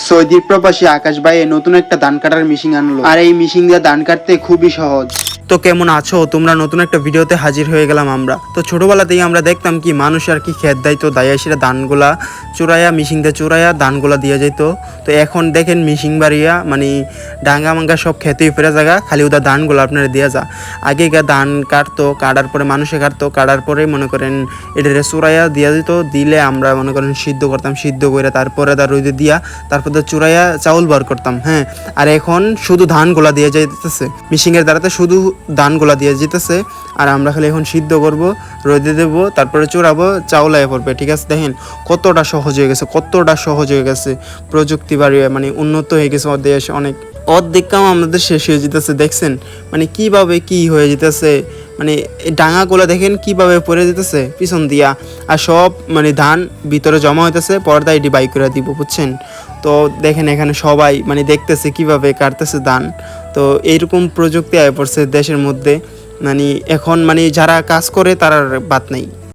Saudi প্রবাসী আকাশ ভাই নতুন একটা ধান কাটার মেশিন আনলো, আর এই মেশিন দিয়ে ধান কাটতে খুবই সহজ। তো কেমন আছো তোমরা? নতুন একটা ভিডিওতে হাজির হয়ে গেলাম আমরা। তো ছোটবেলাতেই আমরা দেখতাম কি মানুষ আর কি খেত দায়িত্ব দায়া সেটা ধানগুলা চুরাইয়া মেশিন দিয়ে চুরাইয়া ধানগুলা দিয়ে যেত। তো এখন দেখেন মেশিন বাড়িয়া মানে ডাঙ্গা মাঙ্গা সব খেতেই ফেরা জায়গা, খালি ওদের ধানগুলো আপনারা দিয়ে যা। আগেকার ধান কাটতো, কাটার পরে মানুষে কাটতো, কাটার পরে মনে করেন এটা চুরাইয়া দিয়ে দিত, দিলে আমরা মনে করেন সিদ্ধ করতাম, সিদ্ধ করে তারপরে তার রোদে দিয়া তারপর তো চুরাইয়া চাউল বার করতাম। হ্যাঁ, আর এখন শুধু ধানগুলা দিয়ে যাইতেছে মেশিনের দ্বারাতে, শুধু ধানগুলা দিয়ে যেতেছে। আর আমরা খালি এখন সিদ্ধ করব, রোদে দেবো, তারপরে চুরাবো, চাউল আয় পড়বে। ঠিক আছে, দেখেন কতটা সহজ হয়ে গেছে, কতটা সহজ হয়ে গেছে। প্রযুক্তি বাড়িয়ে মানে উন্নত হয়ে গেছে আমাদের দেশ অনেক। অর্ধেক কাম আমাদের শেষ হয়ে যেতেছে, দেখছেন মানে কিভাবে কি হয়ে যেতেছে। মানে এই ডাঙাগুলো দেখেন কিভাবে পড়ে যেতেছে পিছন দিয়া, আর সব মানে ধান ভিতরে জমা হইতেছে, পর্দা এটি বাই করে দিব, বুঝছেন? তো দেখেন এখানে সবাই মানে দেখতেছে কিভাবে কাটতেছে ধান। তো এইরকম প্রযুক্তি আয় পড়ছে দেশের মধ্যে, মানে এখন মানে যারা কাজ করে তার বাদ নাই।